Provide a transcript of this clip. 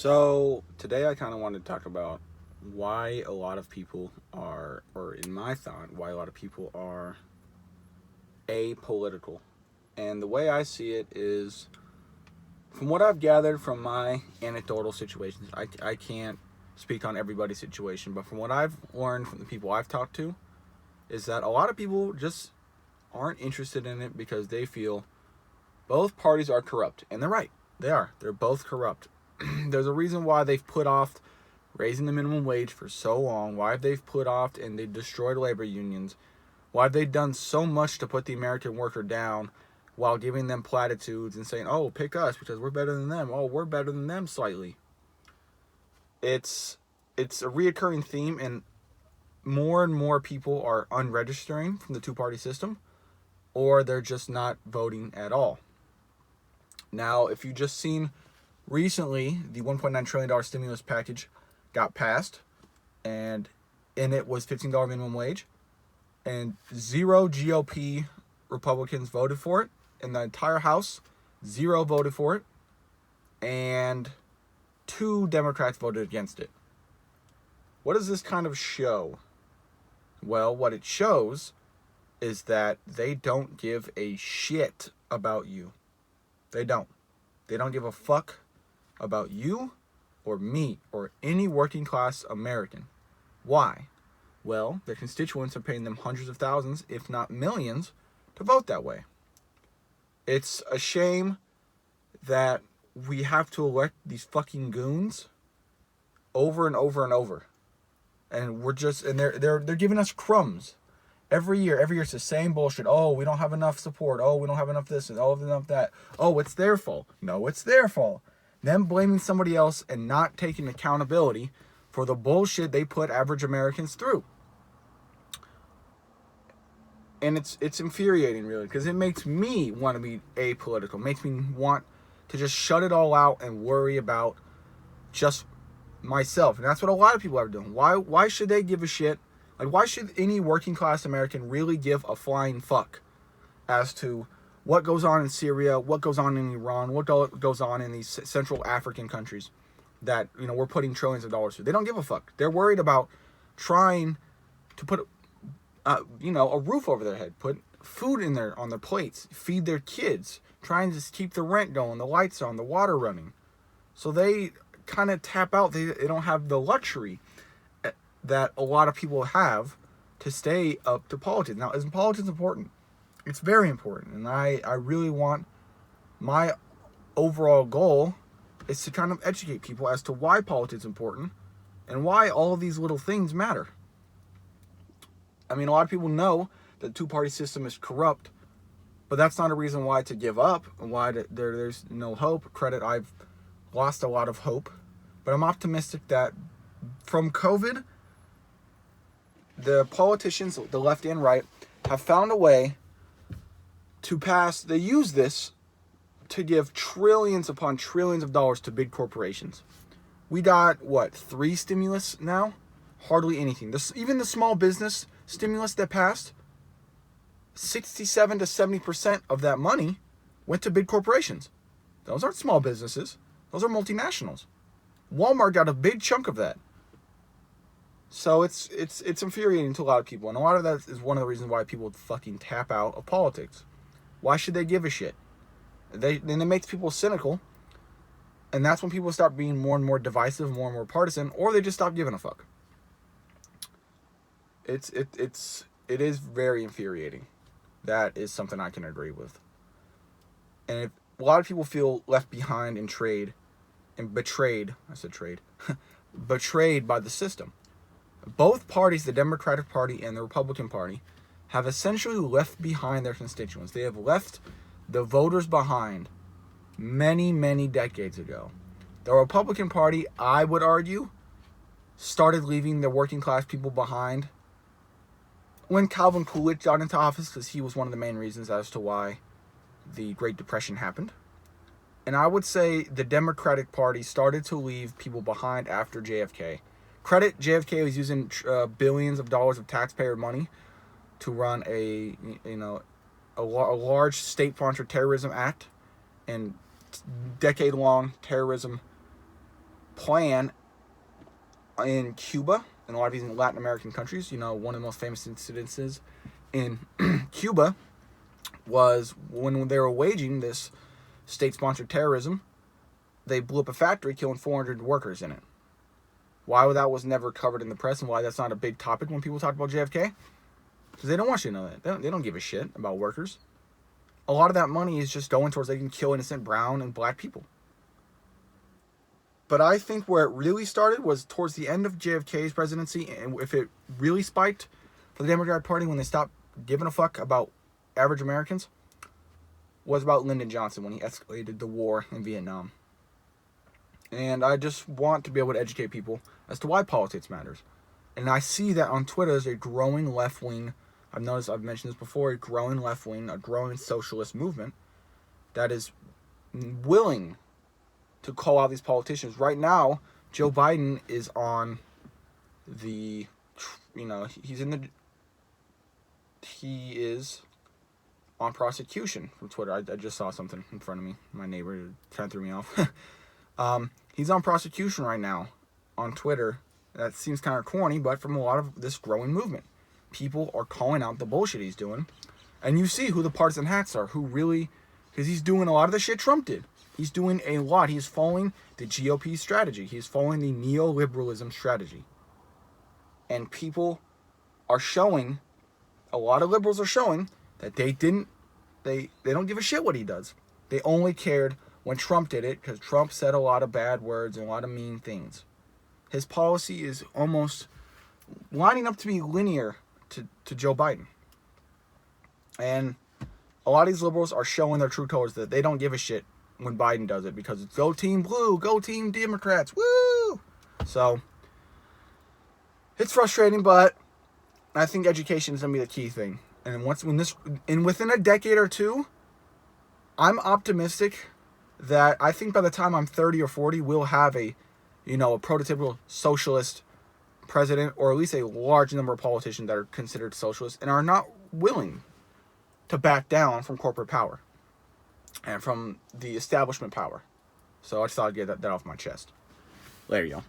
So today I kind of wanted to talk about why a lot of people are, or in my thought, why a lot of people are apolitical. And the way I see it is, from what I've gathered from my anecdotal situations, I can't speak on everybody's situation, but from what I've learned from the people I've talked to, is that a lot of people just aren't interested in it because they feel both parties are corrupt. And they're right. They are. They're both corrupt. There's a reason why they've put off raising the minimum wage for so long, why they've put off and they've destroyed labor unions, why they've done so much to put the American worker down while giving them platitudes and saying, oh, pick us because we're better than them. Oh, we're better than them slightly. It's a reoccurring theme, and more people are unregistering from the two-party system, or they're just not voting at all. Now, if you just seen recently, the $1.9 trillion stimulus package got passed, and in it was $15 minimum wage, and 0 GOP Republicans voted for it. In the entire House, 0 voted for it, and 2 Democrats voted against it. What does this kind of show? Well, what it shows is that they don't give a shit about you. They don't. They don't give a fuck about you or me or any working class American. Why? Well, their constituents are paying them hundreds of thousands, if not millions, to vote that way. It's a shame that we have to elect these fucking goons over and over and over. And they're giving us crumbs. Every year it's the same bullshit. Oh, we don't have enough support. Oh, we don't have enough this and oh, enough that. Oh, it's their fault. No, it's their fault. Them blaming somebody else and not taking accountability for the bullshit they put average Americans through. And it's infuriating, really, because it makes me want to be apolitical. It makes me want to just shut it all out and worry about just myself. And that's what a lot of people are doing. Why should they give a shit? Like, why should any working class American really give a flying fuck as to what goes on in Syria, what goes on in Iran, what goes on in these Central African countries that, we're putting trillions of dollars through? They don't give a fuck. They're worried about trying to put a roof over their head, put food on their plates, feed their kids, trying to keep the rent going, the lights on, the water running. So they kind of tap out. They don't have the luxury that a lot of people have to stay up to politics. Now, isn't politics important? It's very important. And I really want, my overall goal is to kind of educate people as to why politics is important and why all of these little things matter. I mean, a lot of people know that the two-party system is corrupt, but that's not a reason why to give up and why there's no hope. Credit, I've lost a lot of hope, but I'm optimistic that from COVID, the politicians, the left and right, have found a way to pass. They use this to give trillions upon trillions of dollars to big corporations. We got, 3 stimulus now? Hardly anything. Even the small business stimulus that passed, 67 to 70% of that money went to big corporations. Those aren't small businesses. Those are multinationals. Walmart got a big chunk of that. So it's infuriating to a lot of people. And a lot of that is one of the reasons why people fucking tap out of politics. Why should they give a shit? Then it makes people cynical. And that's when people start being more and more divisive, more and more partisan, or they just stop giving a fuck. It is very infuriating. That is something I can agree with. And if a lot of people feel left behind and betrayed by the system. Both parties, the Democratic Party and the Republican Party, have essentially left behind their constituents. They have left the voters behind many, many decades ago. The Republican Party, I would argue, started leaving the working class people behind when Calvin Coolidge got into office, because he was one of the main reasons as to why the Great Depression happened. And I would say the Democratic Party started to leave people behind after JFK. Credit, JFK was using billions of dollars of taxpayer money to run a large state-sponsored terrorism act and decade-long terrorism plan in Cuba and a lot of these Latin American countries. You know, one of the most famous incidences in Cuba was when they were waging this state-sponsored terrorism. They blew up a factory, killing 400 workers in it. Why that was never covered in the press and why that's not a big topic when people talk about JFK? Because they don't want you to know that. They don't give a shit about workers. A lot of that money is just going towards they can kill innocent brown and black people. But I think where it really started was towards the end of JFK's presidency, and if it really spiked for the Democratic Party when they stopped giving a fuck about average Americans, was about Lyndon Johnson when he escalated the war in Vietnam. And I just want to be able to educate people as to why politics matters. And I see that on Twitter there's a growing left-wing, I've mentioned this before, a growing left-wing, a growing socialist movement that is willing to call out these politicians. Right now, Joe Biden is on the, he is on prosecution from Twitter. I just saw something in front of me. My neighbor kind of threw me off. He's on prosecution right now on Twitter. That seems kind of corny, but from a lot of this growing movement, people are calling out the bullshit he's doing. And you see who the partisan hats are, who really, because he's doing a lot of the shit Trump did. He's doing a lot. He's following the GOP strategy. He's following the neoliberalism strategy. And people are showing, a lot of liberals are showing that they don't give a shit what he does. They only cared when Trump did it, because Trump said a lot of bad words and a lot of mean things. His policy is almost lining up to be linear to Joe Biden. And a lot of these liberals are showing their true colors that they don't give a shit when Biden does it, because it's go team blue, go team Democrats, woo! So, it's frustrating, but I think education is going to be the key thing. And within a decade or two, I'm optimistic that I think by the time I'm 30 or 40, we'll have a prototypical socialist president, or at least a large number of politicians that are considered socialists and are not willing to back down from corporate power and from the establishment power. So I just thought I'd get that off my chest. Later, y'all.